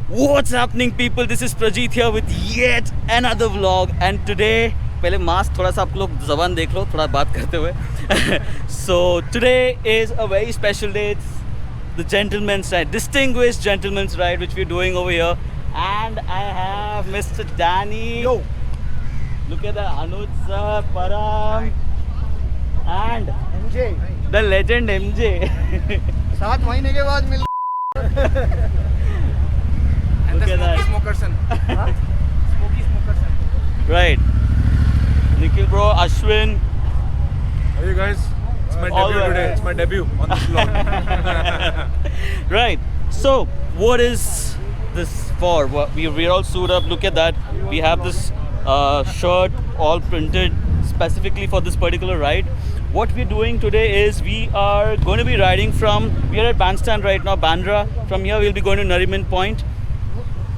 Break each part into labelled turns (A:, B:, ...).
A: What's happening, people? This is Prajeet here with yet another vlog, and today, पहले mask थोड़ा सा आप लोग ज़बान देख लो थोड़ा बात करते हुए. So today is a very special day. It's the gentleman's ride, distinguished gentleman's ride, which we're doing over here, and I have Mr. Danny.
B: Yo.
A: Look at that, Anuj sir, Param, and
B: MJ.
A: the legend MJ.
B: 7 महीने के बाद मिल
A: Look at that.
B: Smokerson. Smoky Smokerson.
A: Right. Nikhil bro, Ashwin.
C: How are you guys? It's my
A: All
C: debut
A: right.
C: today. It's my debut on this vlog.
A: Right. So, what is this for? We're all suited up. Look at that. We have this shirt all printed specifically for this particular ride. What we're doing today is we are going to be riding from, we are at Bandstand right now, Bandra. From here we'll be going to Nariman point.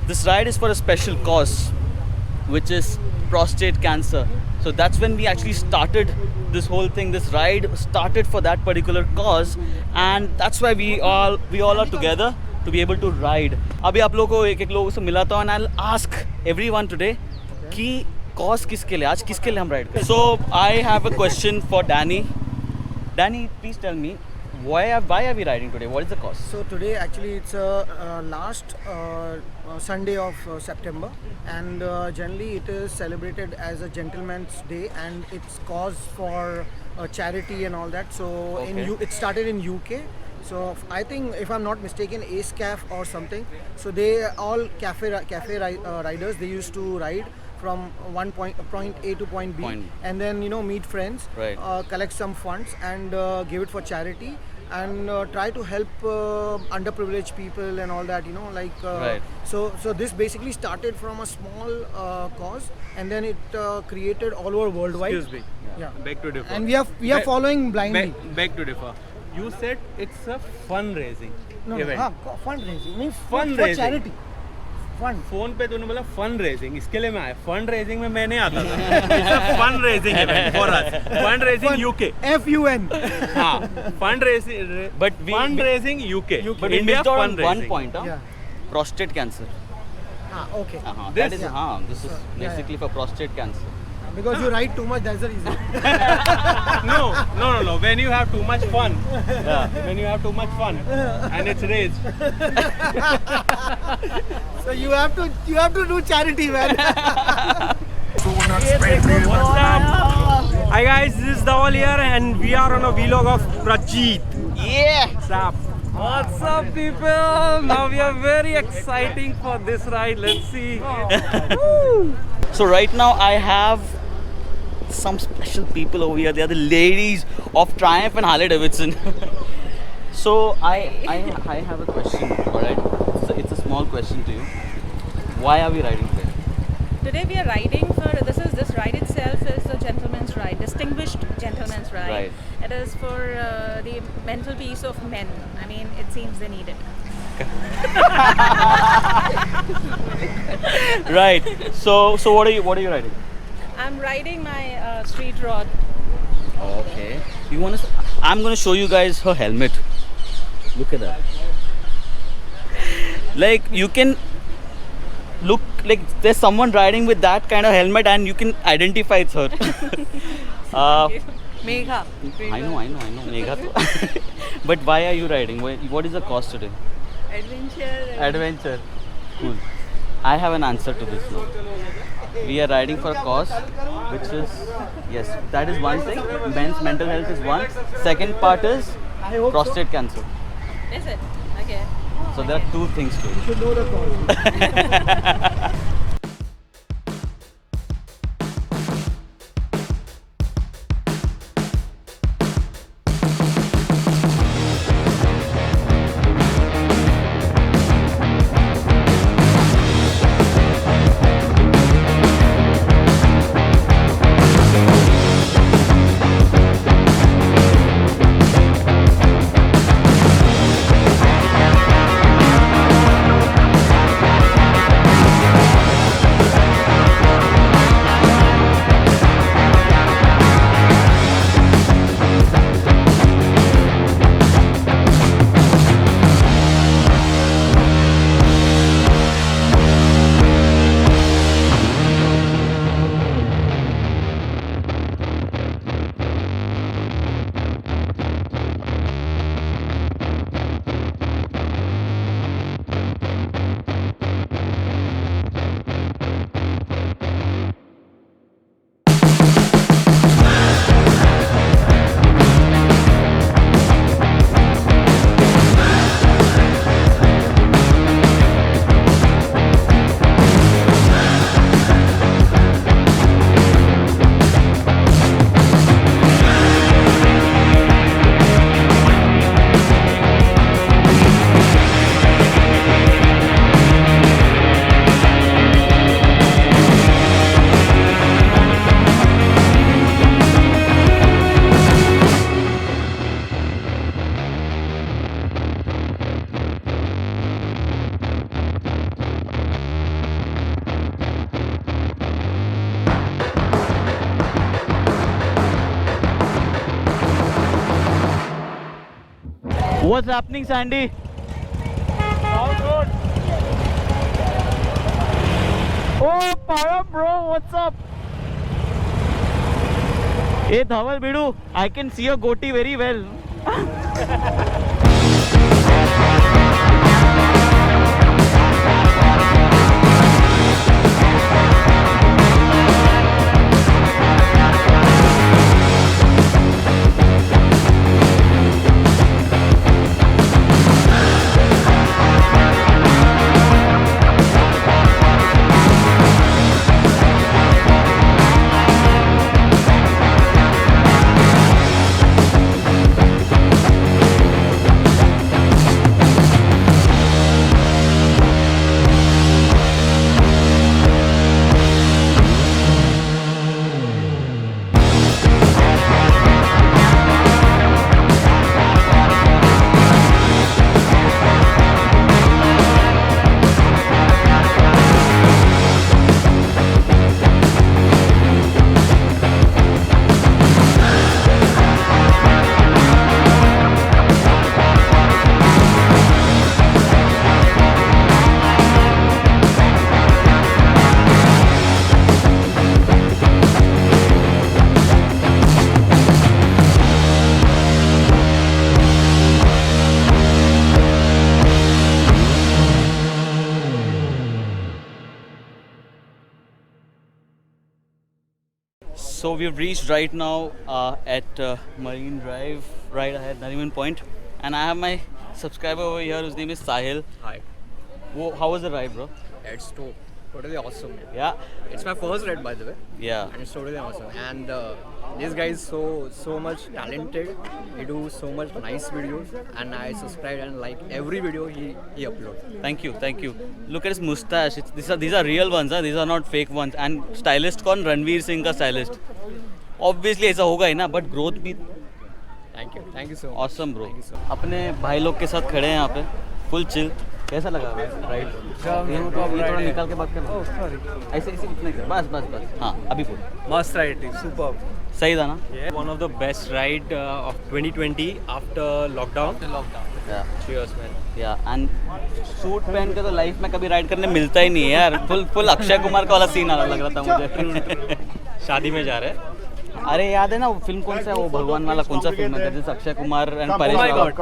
A: This ride is for a special cause, which is prostate cancer. So that's when we actually started this whole thing. This ride started for that particular cause, and that's why we all are together to be able to ride. अभी आप लोगों को एक लोगों से मिलाता हूँ, and I'll ask everyone today कि cause किसके लिए, आज किसके लिए हम ride करें. So I have a question for Danny. Danny, please tell me, why are we riding today? What is the cause?
B: So today actually it's last Sunday of September, and generally it is celebrated as a gentleman's day, and it's cause for charity and all that. So
A: Okay.
B: it started in UK. So I think, if I'm not mistaken, AceCaf or something. So they all cafe riders. They used to ride from point A to point B, and then meet friends,
A: Right.
B: collect some funds, and give it for charity, and try to help underprivileged people and all that.
A: Right.
B: So this basically started from a small cause, and then it created all over worldwide.
C: Excuse me.
B: Yeah.
C: Beg to differ.
B: And we are following blindly.
C: Beg to differ. You said it's a fundraising event.
B: Fundraising means
C: Fundraising.
B: for charity. Fund.
C: Phone पे तूने बोला fund raising, इसके लिए मैं आया. Fund raising में मैं नहीं आता था. It's a fund raising event for us. Fund raising UK.
B: FUN.
C: हाँ. Fund raising.
A: But
C: fund raising UK.
A: But
C: India
A: we missed out on
C: fund
A: one
C: raising.
A: point, huh?
B: Yeah.
A: Prostate cancer.
B: Okay.
A: That is,
B: yeah.
A: this is
B: Yeah,
A: basically for prostate cancer.
B: Because you ride too much, that's the reason.
C: No. When you have too much fun.
A: Yeah.
C: When you have too much fun and it's raised.
B: So you have to do charity, man.
D: Hi guys, this is Dawal here and we are on a vlog of Prajeet.
A: Yeah!
D: What's up people? Now we are very exciting for this ride. Let's see.
A: So right now I have some special people over here. They are the ladies of Triumph and Harley Davidson. So I have a question, alright? So it's a small question to you. Why are we riding today?
E: Today we are riding for, this ride itself is a gentleman's ride, distinguished gentleman's ride.
A: Right.
E: It is for the mental peace of men. I mean, it seems they need it.
A: Right. So what are you riding?
E: I'm riding my street rod.
A: Okay. I'm gonna show you guys her helmet. Look at that. Like, you can look like there's someone riding with that kind of helmet and you can identify it's her.
E: Megha.
A: I know, Megha. But why are you riding? What is the cost today? Adventure. Cool. I have an answer to this now. We are riding for a cause, which is, yes, that is one thing. Men's mental health is one. Second part is prostate cancer.
E: Is it? Okay.
A: So there are two things to it.
B: You should know the cause.
A: What's happening, Sandy?
D: All good.
A: Oh, Para bro, what's up? Hey, Dhaval Bidu, I can see your goatee very well. So we've reached right now at Marine Drive, right ahead Nariman Point, and I have my subscriber over here whose name is Sahil.
F: Hi.
A: Whoa, how was the ride, bro?
F: It's totally awesome.
A: Yeah,
F: It's my first ride, by the way,
A: yeah.
F: and it's totally awesome. And this guy is so much talented. He do so much nice videos, and I subscribe and like every video he uploads.
A: Thank you, thank you. Look at his mustache. These are real ones, huh? These are not fake ones. And stylist कौन? रणवीर सिंह का stylist. Obviously ऐसा होगा ही ना, but growth भी
F: Thank you so much.
A: awesome, bro.
F: Thank you so much.
A: अपने भाई लोग के साथ खड़े हैं यहाँ पे, full chill. कैसा लगा राइड? ये थोड़ा निकाल के बात कर. ऐसे इतने कर. बस. हाँ, अभी बोल.
C: Must ride, superb.
A: सही था ना?
C: Yeah. One of the best ride of 2020 after lockdown.
A: Yeah.
C: Cheers, man.
A: Yeah, and suit पहन के तो लाइफ में कभी राइड करने मिलता ही नहीं है यार. फुल अक्षय कुमार का वाला सीन लग रहा था मुझे.
C: शादी में जा रहे हैं.
A: अरे याद है ना वो फिल्म कौन सा है, वो भगवान वाला कौन सा फिल्म है जिससे Akshay Kumar and Paresh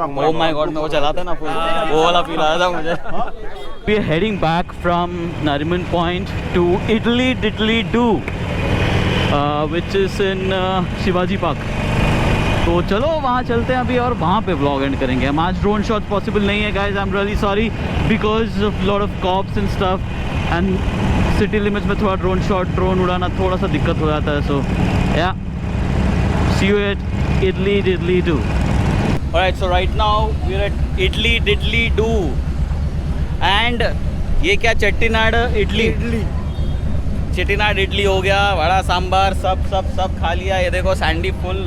A: oh my God में वो चला था ना फुल, वो वाला फील आया था मुझे. We are heading back from Nariman Point to Idli diddly do which is in Shivaji Park. तो चलो वहाँ चलते हैं अभी और वहाँ पे व्लॉग एंड करेंगे. हम आज ड्रोन शॉट पॉसिबल नहीं है guys, I am really sorry because of lot of cops and stuff and city limits में थोड़ा ड्रोन उड़ाना थोड़ा सा दिक्कत हो जाता है. सो या see you at Idli Diddly Do. Alright, so right now we're at Idli Diddly Do and ये क्या चट्टीनाड इडली चट्टीनाड इडली हो गया, वड़ा सांबार सब खा लिया. ये देखो Sandy full.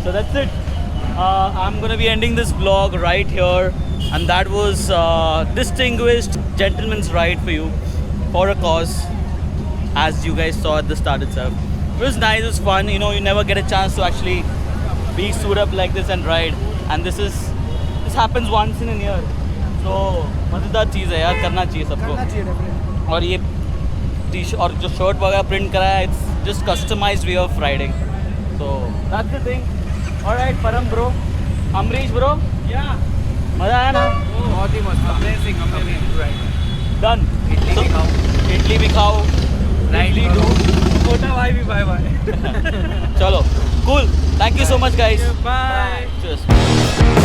A: So that's it. I'm gonna be ending this vlog right here, and that was distinguished gentleman's ride for you for a cause. As you guys saw at the start itself, it was nice, it was fun. You know, you never get a chance to actually be suited up like this and ride, and this happens once in a year. So मज़ेदार चीज़ है यार, करना चाहिए सबको. और ये T-shirt और जो शर्ट वगैरह प्रिंट करा है, it's just customized way of riding. So that's the thing. Alright, Param bro, Amrish bro,
C: Yeah.
A: मज़ा आया ना?
C: बहुत ही मस्त. Amazing ride.
A: Done. इडली भी खाओ.
C: छोटा भाई भी बाय.
A: चलो, cool. Thank you so much, guys.
C: Bye.
A: Cheers.